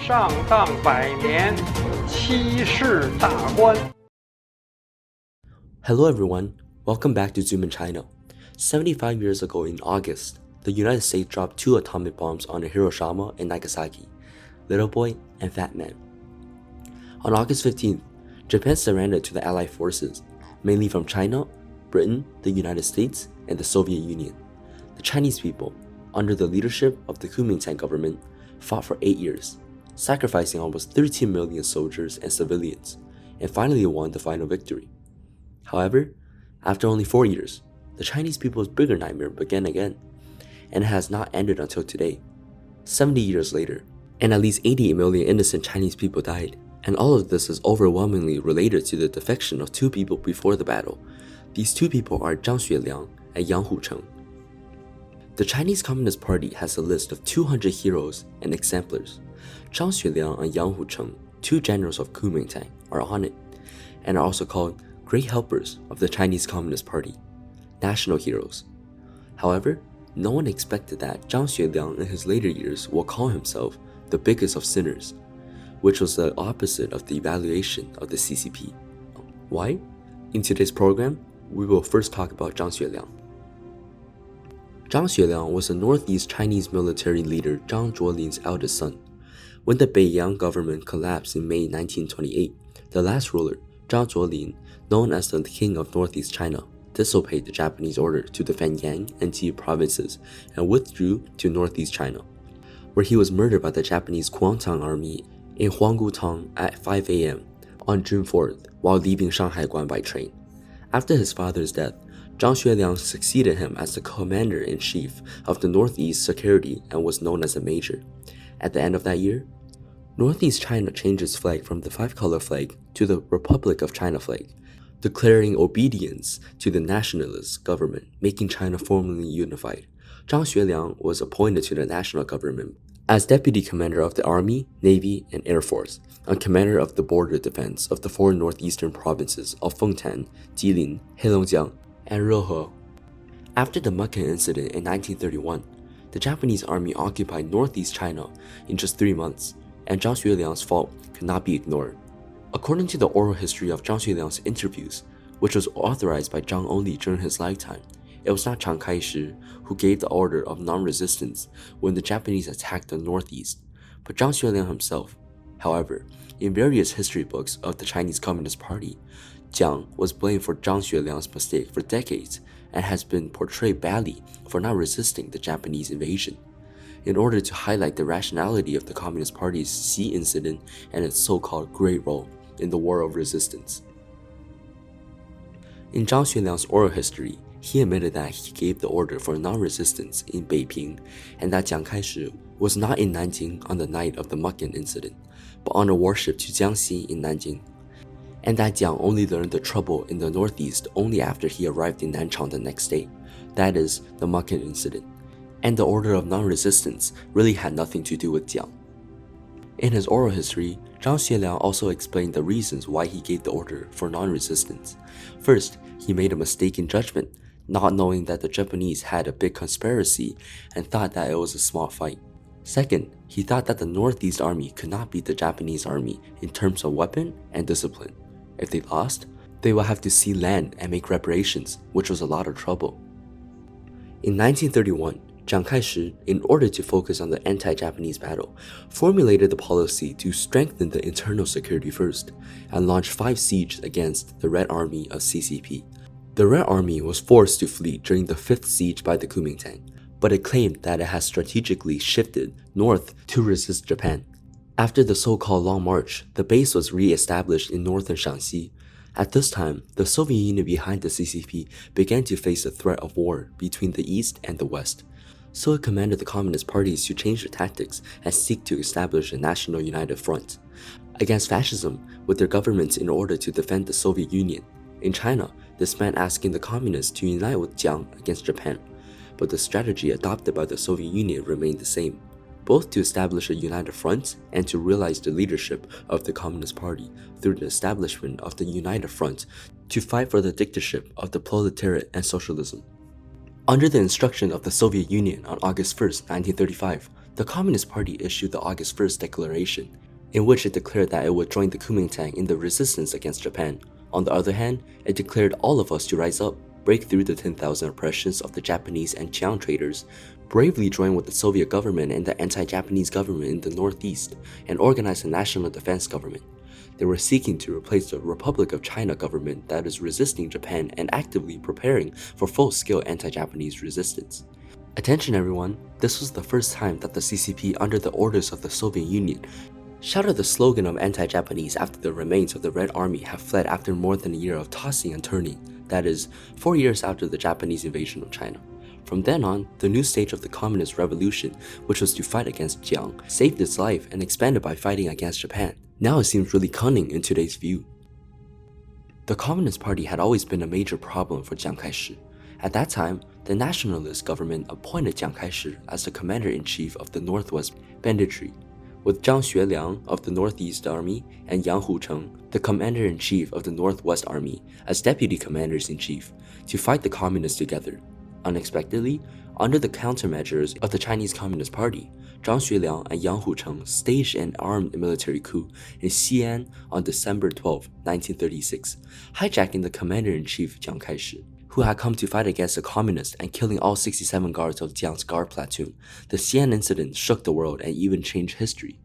上当百年，七世大观。 Hello everyone, welcome back to Zoom in China. 75 years ago in August, the United States dropped 2 atomic bombs on Hiroshima and Nagasaki, Little Boy and Fat Man. On August 15th, Japan surrendered to the Allied forces, mainly from China, Britain, the United States, and the Soviet Union. The Chinese people, under the leadership of the Kuomintang government, fought for 8 years, sacrificing almost 13 million soldiers and civilians, and finally won the final victory. However, after only 4 years, the Chinese people's bigger nightmare began again, and it has not ended until today. 70 years later, and at least 80 million innocent Chinese people died, and all of this is overwhelmingly related to the defection of 2 people before the battle. These 2 people are Zhang Xueliang and Yang Hucheng. The Chinese Communist Party has a list of 200 heroes and exemplars. Zhang Xueliang and Yang Hucheng, 2 generals of Kuomintang, are on it, and are also called great helpers of the Chinese Communist Party, national heroes. However, no one expected that Zhang Xueliang in his later years will call himself the biggest of sinners, which was the opposite of the evaluation of the CCP. Why? In today's program, we will first talk about Zhang Xueliang. Zhang Xueliang was a northeast Chinese military leader Zhang Xueliang's eldest son. When the Beiyang government collapsed in May 1928, the last ruler, Zhang Xueliang, known as the King of Northeast China, disobeyed the Japanese order to defend Yang and Ji provinces and withdrew to northeast China, where he was murdered by the Japanese Kuomintang army in Huanggutang at 5 a.m. on June 4th while leaving Shanghai-guan by train. After his father's death, Zhang Xueliang succeeded him as the commander-in-chief of the Northeast Security and was known as a major. At the end of that year, Northeast China changed its flag from the 5-color flag to the Republic of China flag, declaring obedience to the nationalist government, making China formally unified. Zhang Xueliang was appointed to the national government as deputy commander of the Army, Navy, and Air Force, and commander of the border defense of the 4 northeastern provinces of Fengtan, Jilin, Heilongjiang, and Rehe. After the Mukden Incident in 1931, the Japanese army occupied northeast China in just 3 months, and Zhang Xueliang's fault could not be ignored. According to the oral history of Zhang Xueliang's interviews, which was authorized by Zhang only during his lifetime, it was not Chiang Kai-shek who gave the order of non-resistance when the Japanese attacked the northeast, but Zhang Xueliang himself. However, in various history books of the Chinese Communist Party, Jiang was blamed for Zhang Xueliang's mistake for decades and has been portrayed badly for not resisting the Japanese invasion. In order to highlight the rationality of the Communist Party's Xi'an Incident and its so-called great role in the War of Resistance. In Zhang Xueliang's oral history, he admitted that he gave the order for non-resistance in Beiping and that Chiang Kai-shek was not in Nanjing on the night of the Mukden Incident, but on a warship to Jiangxi in Nanjing, and that Jiang only learned the trouble in the northeast only after he arrived in Nanchang the next day, that is, the Mukden Incident, and the order of non-resistance really had nothing to do with Jiang. In his oral history, Zhang Xueliang also explained the reasons why he gave the order for non-resistance. First, he made a mistake in judgment, not knowing that the Japanese had a big conspiracy and thought that it was a small fight. Second, he thought that the Northeast Army could not beat the Japanese army in terms of weapon and discipline. If they lost, they would have to see land and make reparations, which was a lot of trouble. In 1931, Chiang Kai-shek, in order to focus on the anti-Japanese battle, formulated the policy to strengthen the internal security first and launched 5 sieges against the Red Army of CCP. The Red Army was forced to flee during the 5th siege by the Kuomintang, but it claimed that it had strategically shifted north to resist Japan. After the so-called Long March, the base was re-established in northern Shaanxi. At this time, the Soviet Union behind the CCP began to face the threat of war between the East and the West. So it commanded the Communist parties to change their tactics and seek to establish a national united front against fascism with their governments in order to defend the Soviet Union. In China, this meant asking the communists to unite with Jiang against Japan, but the strategy adopted by the Soviet Union remained the same, both to establish a united front and to realize the leadership of the Communist Party through the establishment of the United Front to fight for the dictatorship of the proletariat and socialism. Under the instruction of the Soviet Union on August 1, 1935, The Communist Party issued the August 1st Declaration, in which it declared that it would join the Kuomintang in the resistance against Japan. On the other hand, it declared all of us to rise up, break through the 10,000 oppressions of the Japanese and Xi'an traders, bravely join with the Soviet government and the anti-Japanese government in the Northeast, and organize a national defense government. They were seeking to replace the Republic of China government that is resisting Japan and actively preparing for full-scale anti-Japanese resistance. Attention everyone, this was the first time that the CCP, under the orders of the Soviet Union, shouted the slogan of anti-Japanese after the remains of the Red Army have fled after more than a year of tossing and turning, that is, 4 years after the Japanese invasion of China. From then on, the new stage of the Communist Revolution, which was to fight against Jiang, saved its life and expanded by fighting against Japan. Now it seems really cunning in today's view. The Communist Party had always been a major problem for Chiang Kai-shek. At that time, the nationalist government appointed Chiang Kai-shek as the commander-in-chief of the Northwest Banditry, with Zhang Xueliang of the Northeast Army and Yang Hucheng, the commander-in-chief of the Northwest Army, as deputy commanders-in-chief, to fight the communists together. Unexpectedly, under the countermeasures of the Chinese Communist Party, Zhang Xueliang and Yang Hucheng staged an armed military coup in Xi'an on December 12, 1936, hijacking the commander-in-chief Chiang Kai-shek, who had come to fight against the communists and killing all 67 guards of Jiang's guard platoon. The Xi'an Incident shook the world and even changed history.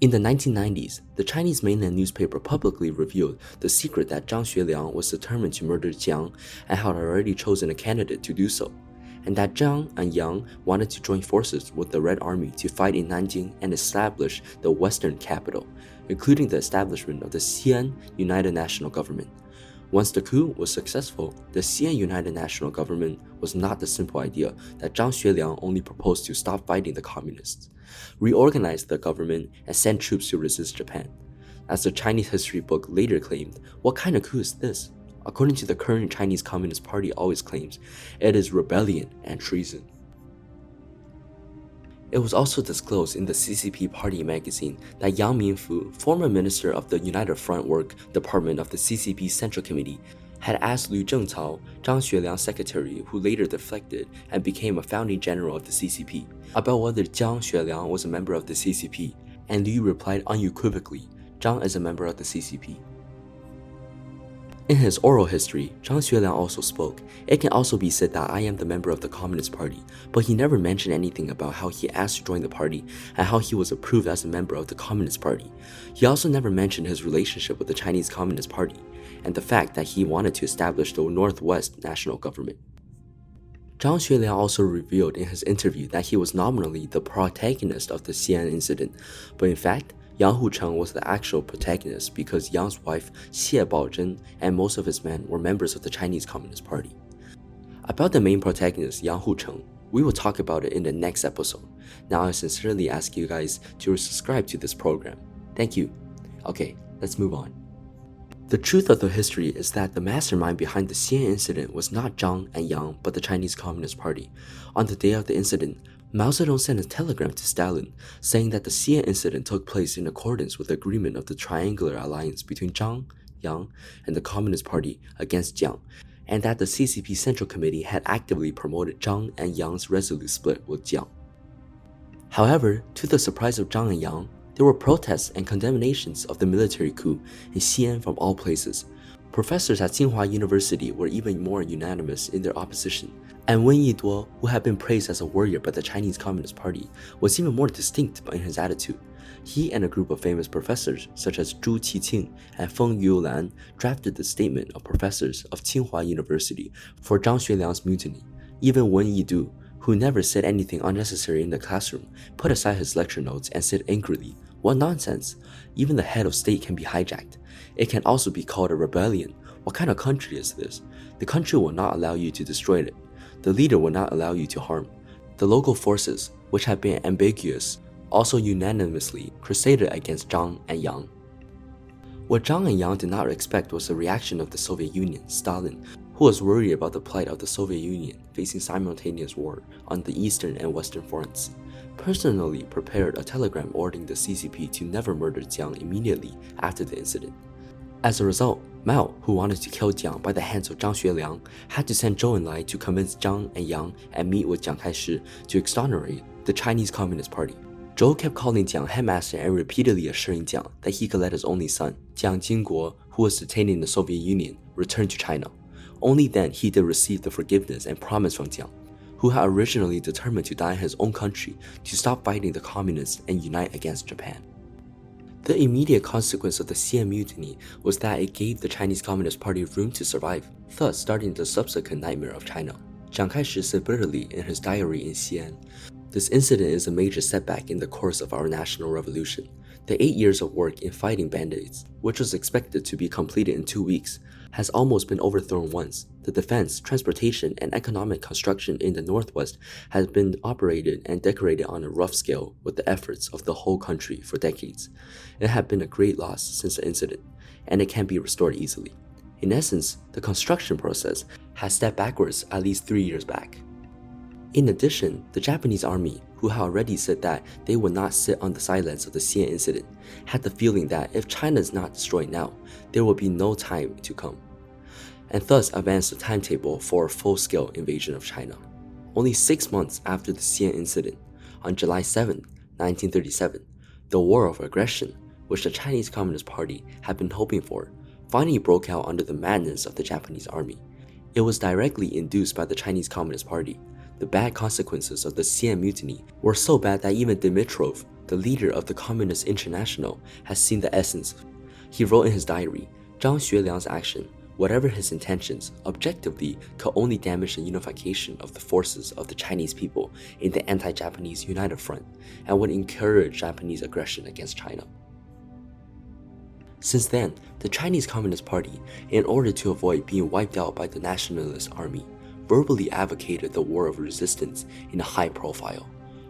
In the 1990s, the Chinese mainland newspaper publicly revealed the secret that Zhang Xueliang was determined to murder Jiang and had already chosen a candidate to do so, and that Zhang and Yang wanted to join forces with the Red Army to fight in Nanjing and establish the Western capital, including the establishment of the Xi'an United National Government. Once the coup was successful, the Xi'an United National Government was not the simple idea that Zhang Xueliang only proposed to stop fighting the communists, reorganize the government, and send troops to resist Japan. As the Chinese history book later claimed, what kind of coup is this? According to the current Chinese Communist Party always claims, it is rebellion and treason. It was also disclosed in the CCP Party magazine that Yang Minfu, former minister of the United Front Work Department of the CCP Central Committee, had asked Liu Zhengcao, Zhang Xueliang's secretary who later defected and became a founding general of the CCP, about whether Zhang Xueliang was a member of the CCP, and Liu replied unequivocally, Zhang is a member of the CCP. In his oral history, Zhang Xueliang also spoke. It can also be said that I am the member of the Communist Party, but he never mentioned anything about how he asked to join the party and how he was approved as a member of the Communist Party. He also never mentioned his relationship with the Chinese Communist Party and the fact that he wanted to establish the Northwest National Government. Zhang Xueliang also revealed in his interview that he was nominally the protagonist of the Xi'an Incident, but in fact, Yang Hucheng was the actual protagonist because Yang's wife Xie Baozhen and most of his men were members of the Chinese Communist Party. About the main protagonist, Yang Hucheng, we will talk about it in the next episode. Now I sincerely ask you guys to subscribe to this program. Thank you. Okay, let's move on. The truth of the history is that the mastermind behind the Xi'an Incident was not Zhang and Yang but the Chinese Communist Party. On the day of the incident, Mao Zedong sent a telegram to Stalin saying that the Xi'an Incident took place in accordance with the agreement of the triangular alliance between Zhang, Yang, and the Communist Party against Jiang, and that the CCP Central Committee had actively promoted Zhang and Yang's resolute split with Jiang. However, to the surprise of Zhang and Yang, there were protests and condemnations of the military coup in Xi'an from all places. Professors at Tsinghua University were even more unanimous in their opposition, and Wen Yiduo, who had been praised as a warrior by the Chinese Communist Party, was even more distinct in his attitude. He and a group of famous professors such as Zhu Qiqing and Feng Yulan drafted the statement of professors of Tsinghua University for Zhang Xueliang's mutiny. Even Wen Yidu, who never said anything unnecessary in the classroom, put aside his lecture notes and said angrily, "What nonsense! Even the head of state can be hijacked. It can also be called a rebellion. What kind of country is this? The country will not allow you to destroy it. The leader will not allow you to harm." The local forces, which had been ambiguous, also unanimously crusaded against Zhang and Yang. What Zhang and Yang did not expect was the reaction of the Soviet Union, Stalin, who was worried about the plight of the Soviet Union facing simultaneous war on the eastern and western fronts, personally prepared a telegram ordering the CCP to never murder Jiang immediately after the incident. As a result, Mao, who wanted to kill Jiang by the hands of Zhang Xueliang, had to send Zhou Enlai to convince Zhang and Yang and meet with Chiang Kai-shek to exonerate the Chinese Communist Party. Zhou kept calling Jiang headmaster and repeatedly assuring Jiang that he could let his only son, Jiang Jingguo, who was detained in the Soviet Union, return to China. Only then he did receive the forgiveness and promise from Jiang, who had originally determined to die in his own country to stop fighting the communists and unite against Japan. The immediate consequence of the Xi'an Mutiny was that it gave the Chinese Communist Party room to survive, thus starting the subsequent nightmare of China. Chiang Kai-shek said bitterly in his diary in Xi'an, "This incident is a major setback in the course of our national revolution. The 8 years of work in fighting bandits, which was expected to be completed in 2 weeks, has almost been overthrown once. The defense, transportation, and economic construction in the Northwest has been operated and decorated on a rough scale with the efforts of the whole country for decades. It had been a great loss since the incident, and it can't be restored easily. In essence, the construction process has stepped backwards at least 3 years back." In addition, the Japanese army, who had already said that they would not sit on the sidelines of the Xi'an incident, had the feeling that if China is not destroyed now, there will be no time to come, and thus advanced the timetable for a full-scale invasion of China. Only 6 months after the Xi'an incident, on July 7, 1937, the war of aggression, which the Chinese Communist Party had been hoping for, finally broke out under the madness of the Japanese army. It was directly induced by the Chinese Communist Party. The bad consequences of the Xi'an Mutiny were so bad that even Dimitrov, the leader of the Communist International, has seen the essence. He wrote in his diary, "Zhang Xueliang's action, whatever his intentions, objectively could only damage the unification of the forces of the Chinese people in the anti-Japanese United Front and would encourage Japanese aggression against China." Since then, the Chinese Communist Party, in order to avoid being wiped out by the nationalist army, verbally advocated the war of resistance in a high profile,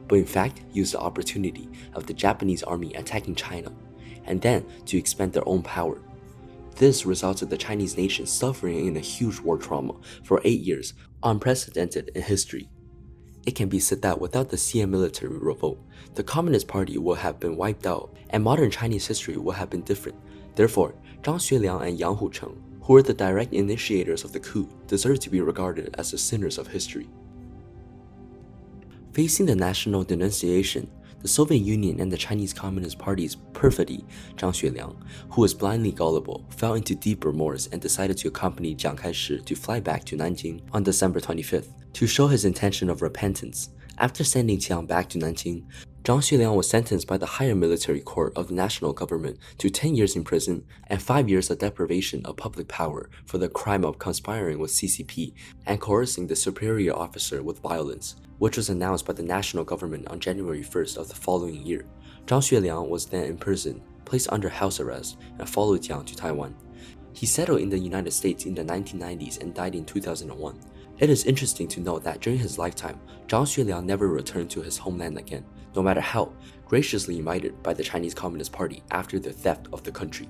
but in fact used the opportunity of the Japanese army attacking China, and then to expand their own power. This resulted in the Chinese nation suffering in a huge war trauma for 8 years, unprecedented in history. It can be said that without the Xi'an military revolt, the Communist Party would have been wiped out, and modern Chinese history would have been different. Therefore, Zhang Xueliang and Yang Hucheng, who were the direct initiators of the coup, deserve to be regarded as the sinners of history. Facing the national denunciation, the Soviet Union and the Chinese Communist Party's perfidy, Zhang Xueliang, who was blindly gullible, fell into deep remorse and decided to accompany Chiang Kai-shek to fly back to Nanjing on December 25th to show his intention of repentance. After sending Jiang back to Nanjing, Zhang Xueliang was sentenced by the higher military court of the national government to 10 years in prison and 5 years of deprivation of public power for the crime of conspiring with CCP and coercing the superior officer with violence, which was announced by the national government on January 1st of the following year. Zhang Xueliang was then imprisoned, placed under house arrest, and followed Jiang to Taiwan. He settled in the United States in the 1990s and died in 2001. It is interesting to note that during his lifetime, Zhang Xueliang never returned to his homeland again, no matter how graciously invited by the Chinese Communist Party after the theft of the country.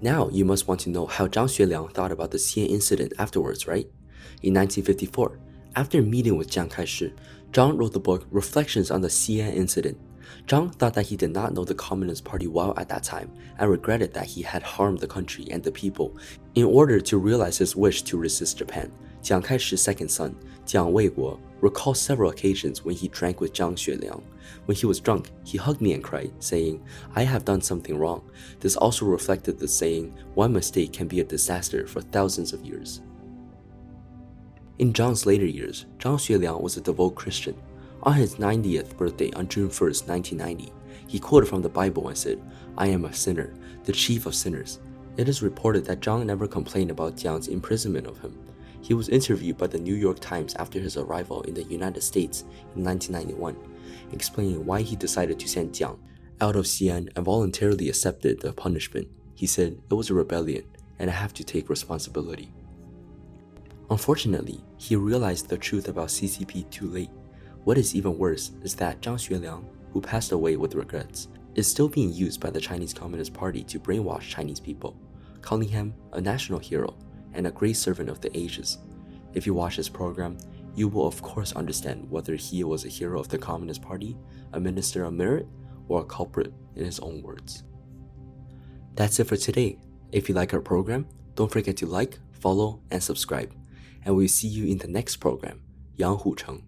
Now you must want to know how Zhang Xueliang thought about the Xi'an incident afterwards, right? In 1954, after meeting with Chiang Kai-shek, Zhang wrote the book Reflections on the Xi'an Incident. Zhang thought that he did not know the Communist Party well at that time and regretted that he had harmed the country and the people in order to realize his wish to resist Japan. Chiang Kai-shek's second son, Jiang Weiguo, recalls several occasions when he drank with Zhang Xueliang. When he was drunk, he hugged me and cried, saying, "I have done something wrong." This also reflected the saying, "One mistake can be a disaster for thousands of years." In Zhang's later years, Zhang Xueliang was a devout Christian. On his 90th birthday on June 1st, 1990, he quoted from the Bible and said, "I am a sinner, the chief of sinners." It is reported that Zhang never complained about Jiang's imprisonment of him. He was interviewed by the New York Times after his arrival in the United States in 1991, explaining why he decided to send Jiang out of Xi'an and voluntarily accepted the punishment. He said, "It was a rebellion, and I have to take responsibility." Unfortunately, he realized the truth about CCP too late. What is even worse is that Zhang Xueliang, who passed away with regrets, is still being used by the Chinese Communist Party to brainwash Chinese people, calling him a national hero and a great servant of the ages. If you watch this program, you will of course understand whether he was a hero of the Communist Party, a minister of merit, or a culprit in his own words. That's it for today. If you like our program, don't forget to like, follow, and subscribe. And we'll see you in the next program. Yang Hucheng.